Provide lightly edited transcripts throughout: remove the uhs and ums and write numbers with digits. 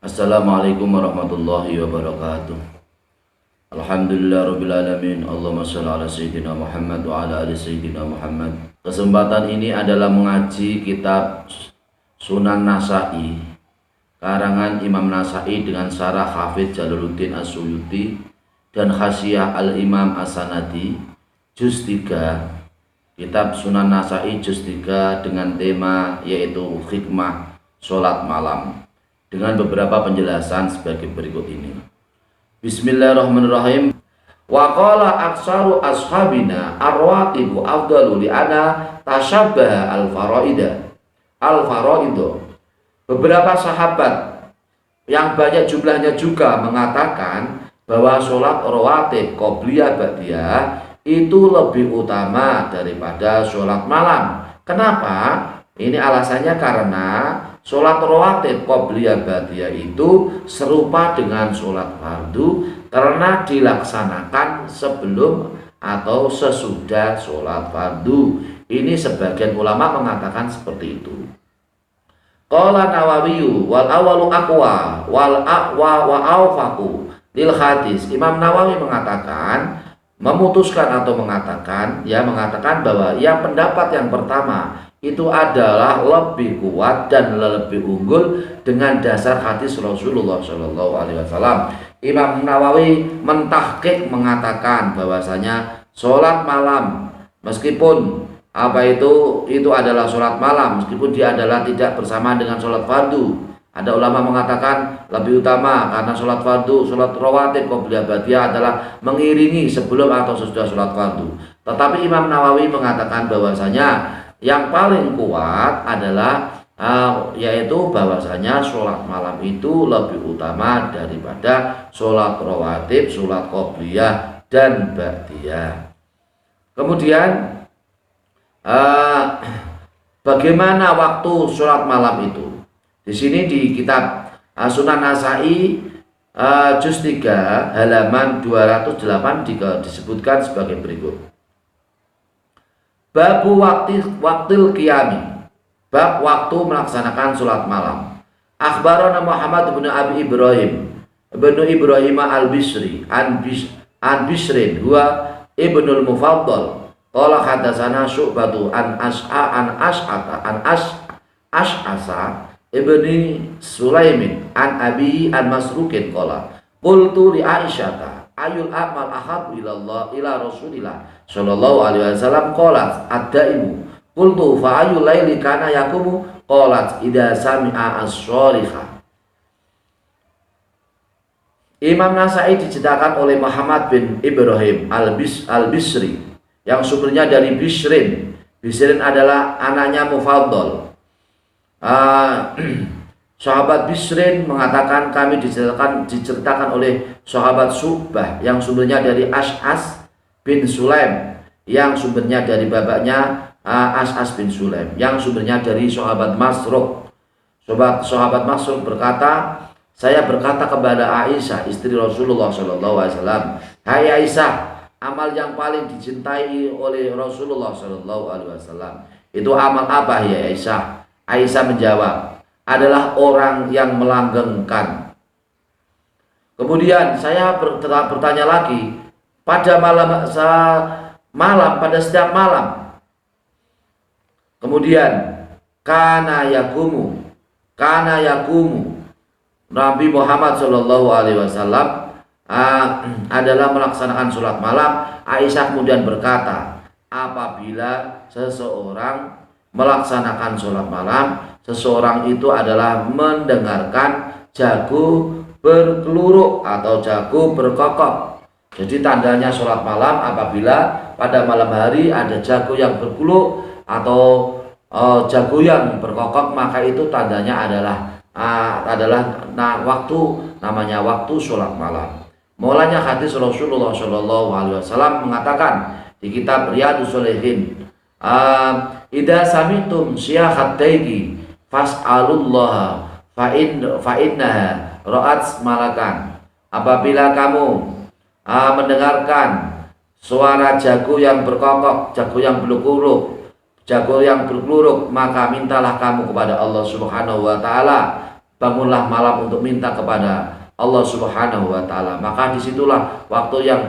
Assalamualaikum warahmatullahi wabarakatuh. Alhamdulillahirrabbilalamin. Allahumma sholli ala sayyidina Muhammad wa ala ali sayyidina Muhammad. Kesempatan ini adalah mengaji kitab Sunan Nasa'i karangan Imam Nasa'i dengan syarah Hafidz Jalaluddin As-Suyuti dan Hasyiah Al-Imam As-Sanadi juz 3. Kitab Sunan Nasa'i juz 3 dengan tema yaitu hikmah sholat malam, dengan beberapa penjelasan sebagai berikut ini. Bismillahirrahmanirrahim. Wa qala aksaru ashabina arwatibu afdalu li ana tashabbaha al-faraidu. Beberapa sahabat yang banyak jumlahnya juga mengatakan bahwa sholat rawatib qobliyah ba'diyah itu lebih utama daripada sholat malam. Kenapa? Ini alasannya karena sholat rawatib qobliyah ba'diyah itu serupa dengan sholat fardu karena dilaksanakan sebelum atau sesudah sholat fardu. Ini sebagian ulama mengatakan seperti itu. Qala Nawawi wal awalu aqwa wal aqwa wa awfaqu lil hadis. Imam Nawawi mengatakan mengatakan bahwa yang pendapat yang pertama itu adalah lebih kuat dan lebih unggul dengan dasar hadis Rasulullah Shallallahu Alaihi Wasallam. Imam Nawawi mentahqiq mengatakan bahwasanya sholat malam meskipun itu adalah sholat malam, meskipun dia adalah tidak bersamaan dengan sholat fardu. Ada ulama mengatakan lebih utama karena sholat fardu, sholat rawatib qobliyah ba'diyah adalah mengiringi sebelum atau sesudah sholat fardu. Tetapi Imam Nawawi mengatakan bahwasanya yang paling kuat adalah yaitu bahwasanya sholat malam itu lebih utama daripada sholat rawatib, sholat qobliyah dan ba'diyah. Kemudian bagaimana waktu sholat malam itu? Di sini di kitab Sunan Nasa'i juz 3 halaman 208 disebutkan sebagai berikut. Babu waktil qiyami, bab waktu melaksanakan sholat malam. Akhbarana Muhammad bin Abi Ibrahim al-Bisri an Bisrin huwa ibnul Mufaddal qala hadatsana Syu'batu an Ash'asa ibni Sulaimin an Abi an Masrukin qala qultu li Aisyata ayul amal ahabu ilallah ila Rasulillah sallallahu alaihi wasallam qalat ad-daimu qultu fa ayul laili kana yaqumu qalat idza sami'a as-sharikha. Imam Nasa'i diceritakan oleh Muhammad bin Ibrahim al-Bisri yang sumbernya dari Bisrin. Bisrin adalah anaknya Mufaddal. Sahabat Bisrin mengatakan kami diceritakan oleh sahabat Syu'bah yang sumbernya dari Ash'as bin Sulaim, yang sumbernya dari bapaknya Ash'as bin Sulaim, yang sumbernya dari sahabat Masruq. Sahabat Masruq berkata, saya berkata kepada Aisyah istri Rasulullah SAW, hai Aisyah, amal yang paling dicintai oleh Rasulullah SAW itu amal apa ya Aisyah? Aisyah menjawab, adalah orang yang melanggengkan. Kemudian saya bertanya lagi, pada pada setiap malam. Kemudian kana yakumu Nabi Muhammad SAW adalah melaksanakan sholat malam. Aisyah kemudian berkata, apabila seseorang melaksanakan sholat malam, seseorang itu adalah mendengarkan jago berkeluruk atau jago berkokok. Jadi tandanya sholat malam apabila pada malam hari ada jago yang berkeluruk atau jago yang berkokok, maka itu tandanya namanya waktu sholat malam. Mulanya hadis Rasulullah SAW mengatakan di kitab Riyadhus Shalihin, idza sami'tum syiakhat daigi fas'alullah fa'innaha ra'at malakan. Apabila kamu mendengarkan suara jago yang berkokok, jago yang berkeluruk, maka mintalah kamu kepada Allah Subhanahu wa taala bangunlah malam untuk minta kepada Allah Subhanahu wa taala. Maka disitulah waktu yang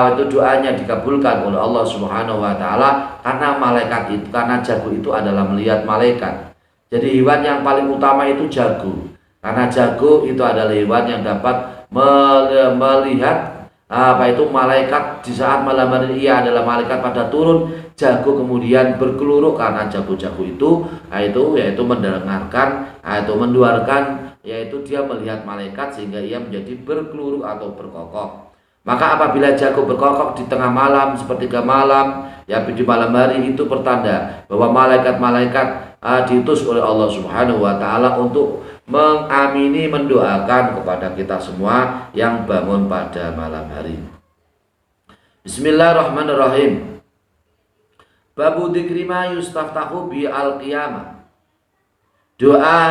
itu doanya dikabulkan oleh Allah Subhanahu wa taala, karena malaikat itu, karena jago itu adalah melihat malaikat. Jadi hewan yang paling utama itu jago. Karena jago itu adalah hewan yang dapat melihat malaikat di saat malam hari. Ia adalah malaikat pada turun, jago kemudian berkeluruk, karena jago-jago itu yaitu mendengarkan, menduarkan, yaitu dia melihat malaikat sehingga ia menjadi berkeluruk atau berkokok. Maka apabila jago berkokok di tengah malam, sepertiga malam, di malam hari, itu pertanda bahwa malaikat-malaikat diutus oleh Allah Subhanahu wa taala untuk mengamini, mendoakan kepada kita semua yang bangun pada malam hari. Bismillahirrahmanirrahim. Babu dzikri ma yustaftahu bi al-qiyamah. Doa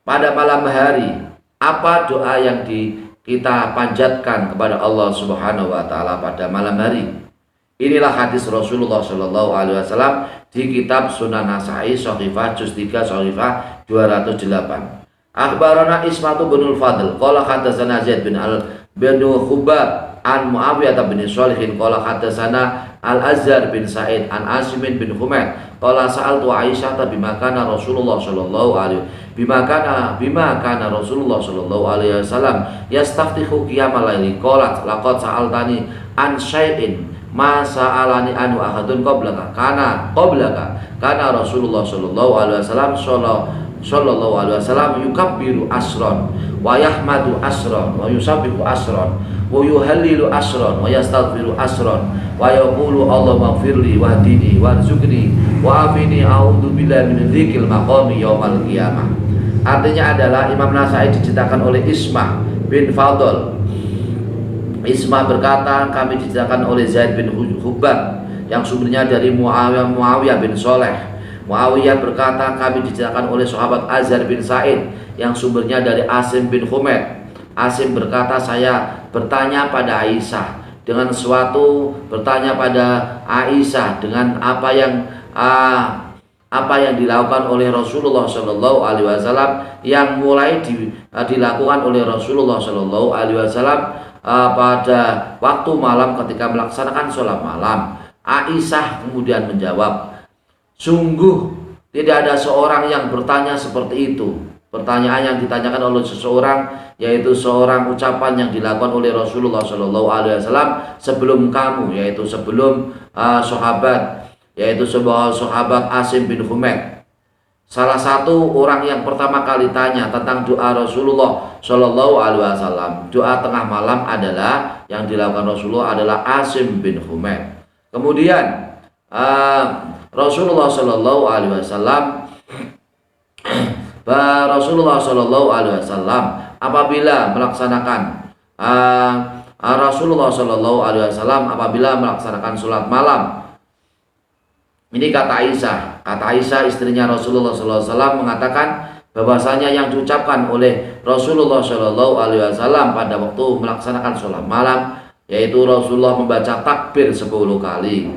pada malam hari. Apa doa yang kita panjatkan kepada Allah Subhanahu wa taala pada malam hari? Inilah hadis Rasulullah Shallallahu alaihi wasallam di kitab Sunan Nasa'i Shahifah juz 3 Shahifah 208. Akhbarana Ismatu bin Al-Fadl qala hadatsana Zaid bin Khubab an Muawiyah bin Shalihin qala hadatsana Al-Azhar bin Sa'id an Asim bin Humaid qala sa'altu Aisyah bima kana Rasulullah sallallahu alaihi bima kana Rasulullah sallallahu alaihi wasallam yastaftihu qiyamal laili qalat laqad sa'altani an syai'in ma sa'alani anhu ahadun qablaka kana Rasulullah sallallahu alaihi wasallam yukabbiru asron wa yahmadu asron wa yusabbihu asron wa yuhallilu asron wa yastaghfiru asron wa yaqulu Allahumma ighfirli wahdini warzuqni wa afini a'udzu billahi min dzikril maqami yaumal qiyamah. Artinya adalah Imam Nasa'i diceritakan oleh Ismah bin Fadl. Ismah berkata, kami diceritakan oleh Zaid bin Khubab yang sumbernya dari Muawiyah bin Soleh. Muawiyah berkata, kami diceritakan oleh sahabat Azhar bin Sa'id yang sumbernya dari Asim bin Humaid. Asim berkata, saya bertanya pada Aisyah dengan apa yang dilakukan oleh Rasulullah Shallallahu Alaihi Wasallam, yang mulai dilakukan oleh Rasulullah Shallallahu Alaihi Wasallam pada waktu malam ketika melaksanakan sholat malam. Aisyah kemudian menjawab, sungguh tidak ada seorang yang bertanya seperti itu. Pertanyaan yang ditanyakan oleh seseorang, yaitu seorang ucapan yang dilakukan oleh Rasulullah Shallallahu Alaihi Wasallam sebelum kamu, yaitu sebelum sahabat, yaitu sebuah sahabat Asim bin Humaid. Salah satu orang yang pertama kali tanya tentang doa Rasulullah Shallallahu Alaihi Wasallam, doa tengah malam adalah yang dilakukan Rasulullah adalah Asim bin Humaid. Kemudian Rasulullah Shallallahu Alaihi Wasallam apabila melaksanakan sholat malam. Ini kata Aisyah istrinya Rasulullah Shallallahu Alaihi Wasallam mengatakan bahwasanya yang diucapkan oleh Rasulullah Shallallahu Alaihi Wasallam pada waktu melaksanakan sholat malam, yaitu Rasulullah membaca takbir 10 kali,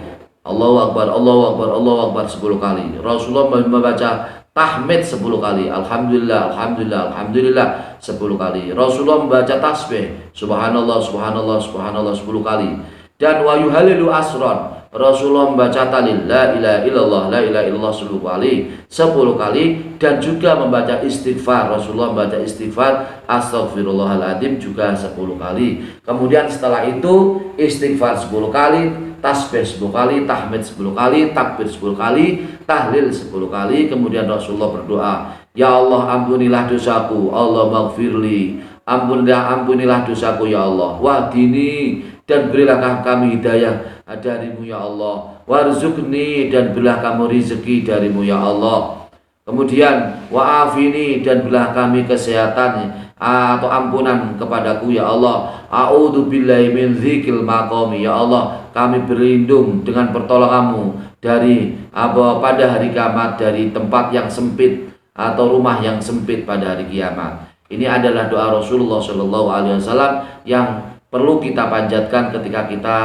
Allahu Akbar, Allahu Akbar, Allahu Akbar 10 kali. Rasulullah membaca tahmid 10 kali, Alhamdulillah, Alhamdulillah, Alhamdulillah 10 kali. Rasulullah membaca tasbih Subhanallah, Subhanallah, Subhanallah 10 kali. Dan wa yuhalilu asron, Rasulullah membaca tahlil la ilaha illallah, la ilaha illallah 10 kali, dan juga membaca istighfar. Rasulullah membaca istighfar astaghfirullahaladzim juga 10 kali. Kemudian setelah itu istighfar 10 kali, tasbih 10 kali, tahmid 10 kali, takbir 10 kali, tahlil 10 kali. Kemudian Rasulullah berdoa, ya Allah ampunilah dosaku, Allah maghfirli, ampunilah dosaku ya Allah, wahdini, dan berilah kami hidayah darimu ya Allah, warzuqni, dan berilah kami rezeki darimu ya Allah. Kemudian wa'afini, dan berilah kami kesehatan atau ampunan kepadaku ya Allah. A'udzu billahi min dzikril maqami, ya Allah kami berlindung dengan pertolonganmu dari pada hari kiamat, dari tempat yang sempit atau rumah yang sempit pada hari kiamat. Ini adalah doa Rasulullah Shallallahu Alaihi Wasallam yang perlu kita panjatkan ketika kita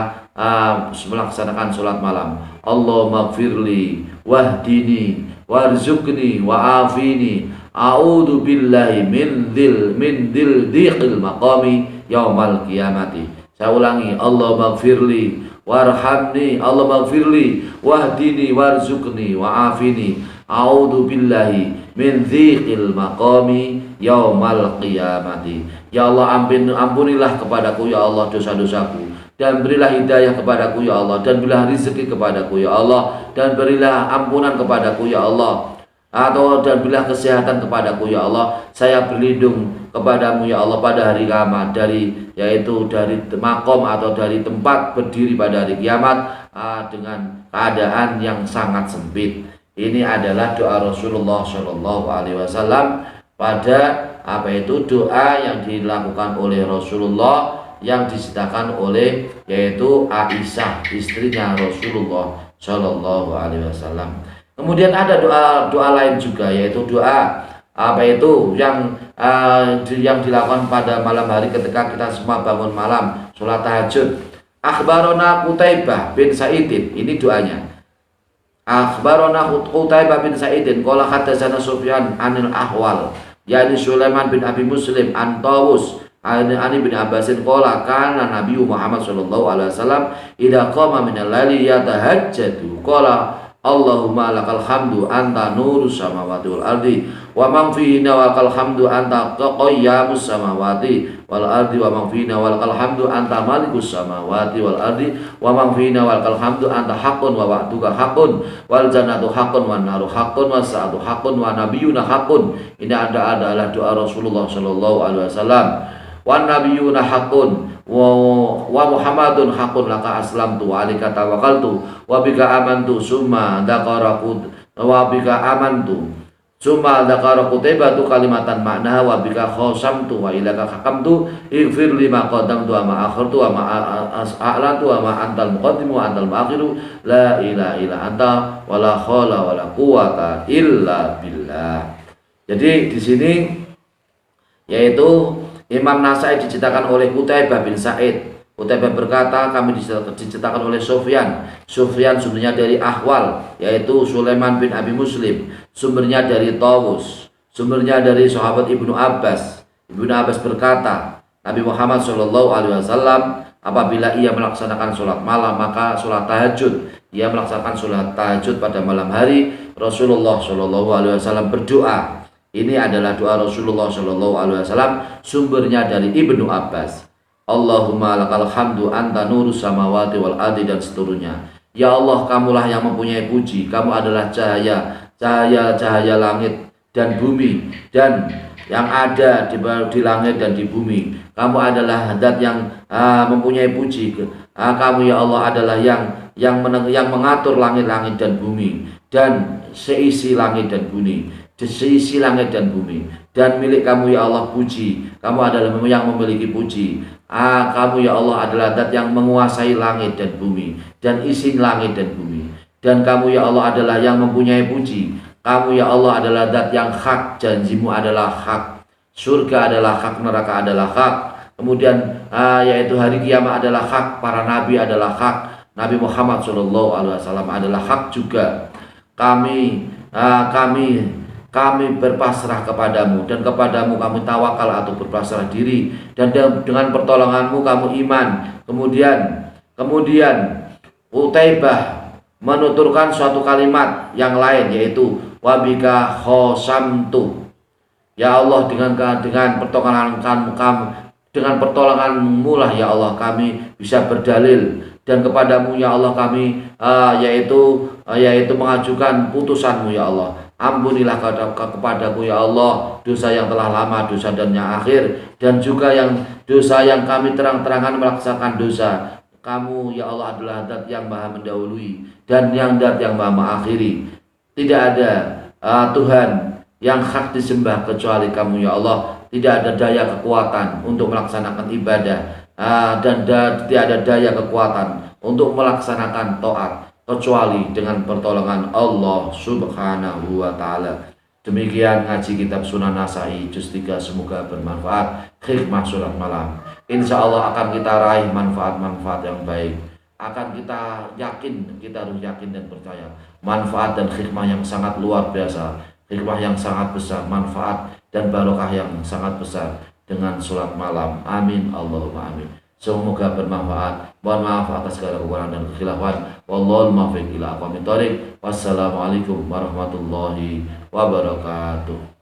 melaksanakan sholat malam. Allahumma gfirli wahdini warzuqni wa'afini a'udzu billahi min dhiqil maqami yaumal qiyamati. Saya ulangi, Allahumma gfirli warhamni, Allahumma gfirli wahdini warzuqni wa'afini a'udzu billahi min dhiqil maqami yaumal qiyamati. Ya Allah, ampunilah kepadaku ya Allah dosa-dosaku, dan berilah hidayah kepadaku ya Allah, dan berilah rezeki kepadaku ya Allah, dan berilah ampunan kepadaku ya Allah, dan berilah kesehatan kepadaku ya Allah. Saya berlindung kepadamu ya Allah pada hari kiamat, yaitu dari makom atau dari tempat berdiri pada hari kiamat dengan keadaan yang sangat sempit. Ini adalah doa Rasulullah Shallallahu Alaihi Wasallam pada doa yang dilakukan oleh Rasulullah yang diceritakan oleh yaitu Aisyah, istrinya Rasulullah Shallallahu Alaihi Wasallam. Kemudian ada doa lain juga, yaitu doa yang dilakukan pada malam hari ketika kita semua bangun malam sholat tahajud. Akhbarona Qutaibah bin Sa'idin, ini doanya. Akhbarona Qutaibah bin Sa'idin qala hadatsana Sufyan anil Ahwal, yani Sulaiman bin Abi Muslim an Tawus Ani bin Abbasin qala kana Nabi Muhammad sallallahu alaihi wasallam idza qama min al-laili yatahajjadu qala Allahumma lakal hamdu anta nurus samawati wal ardi wa man fihinna wa lakal hamdu anta qayyamus samawati wal ardi wa man fihinna wa lakal hamdu anta malikus samawati wal ardi wa man fihinna wa lakal hamdu anta haqqun wa wa'duka haqqun wal jannatu haqqun wan naru haqqun was sa'atu haqqun wa nabiyyuna haqqun. Ini adalah doa Rasulullah sallallahu alaihi wasallam. Wa nabiyyuna haqqun wa Muhammadun haqqun laka aslamtu wa alika tawakkaltu wa bika amantu summa dzakaraku wa bika amantu summa dzakaraku tebatu kalimatan makna wa bika khosamtu wa ilaka hakamtu ighfir lima qaddamtu wa ma akhartu wa ma a'lantu wa ma antal muqaddimu wa antal muakhiru la ilaha illa anta wa la haula wa la quwata illa billah. Jadi di sini yaitu Imam Nasai diceritakan oleh Qutaibah bin Sa'id. Qutaibah berkata, kami diceritakan oleh Sufyan. Sufyan sumbernya dari Ahwal, yaitu Sulaiman bin Abi Muslim. Sumbernya dari Tawus, sumbernya dari sahabat Ibnu Abbas. Ibnu Abbas berkata, Nabi Muhammad SAW apabila ia melaksanakan sholat malam, maka sholat tahajud. Ia melaksanakan sholat tahajud pada malam hari. Rasulullah SAW berdoa. Ini adalah doa Rasulullah SAW, sumbernya dari Ibnu Abbas. Allahumma lakal hamdu anta nurus samawati wal ardi, dan seterusnya. Ya Allah, kamulah yang mempunyai puji, kamu adalah cahaya langit dan bumi, dan yang ada di langit dan di bumi. Kamu adalah zat yang mempunyai puji. Kamu ya Allah adalah yang mengatur langit-langit dan bumi, dan seisi langit dan bumi. Seisi langit dan bumi, dan milik kamu ya Allah puji. Kamu adalah yang memiliki puji. Kamu ya Allah adalah zat yang menguasai langit dan bumi, dan isi langit dan bumi. Dan kamu ya Allah adalah yang mempunyai puji. Kamu ya Allah adalah zat yang hak, janjimu adalah hak. Surga adalah hak, neraka adalah hak. Kemudian yaitu hari kiamat adalah hak, para nabi adalah hak. Nabi Muhammad SAW adalah hak juga. Kami berpasrah kepadamu, dan kepadamu kami tawakal atau berpasrah diri, dan dengan pertolonganmu kami iman. Kemudian Qutaibah menuturkan suatu kalimat yang lain, yaitu wabika khosamtu. Ya Allah, dengan pertolonganmu lah ya Allah kami bisa berdalil, dan kepadamu ya Allah kami yaitu mengajukan putusanmu ya Allah. Ampunilah kepadaku ya Allah dosa yang telah lama, dosa dan yang akhir, dan juga yang dosa yang kami terang-terangan melaksanakan dosa. Kamu ya Allah adalah zat yang maha mendahului dan yang zat yang maha mengakhiri. Tidak ada Tuhan yang hak disembah kecuali kamu ya Allah. Tidak ada daya kekuatan untuk melaksanakan ibadah, dan tidak ada daya kekuatan untuk melaksanakan taat kecuali dengan pertolongan Allah Subhanahu wa Ta'ala. Demikian ngaji kitab Sunan Nasai juz 3, semoga bermanfaat. Hikmah sholat malam, insya Allah akan kita raih manfaat-manfaat yang baik. akan kita yakin, kita harus yakin dan percaya manfaat dan hikmah yang sangat luar biasa, hikmah yang sangat besar, manfaat dan barokah yang sangat besar dengan sholat malam. Amin Allahumma amin. Semoga bermanfaat. Mohon maaf atas segala kekurangan dan kekhilafan. Wallahul muwaffiq ila aqwamit thoriq. Wassalamualaikum warahmatullahi wabarakatuh.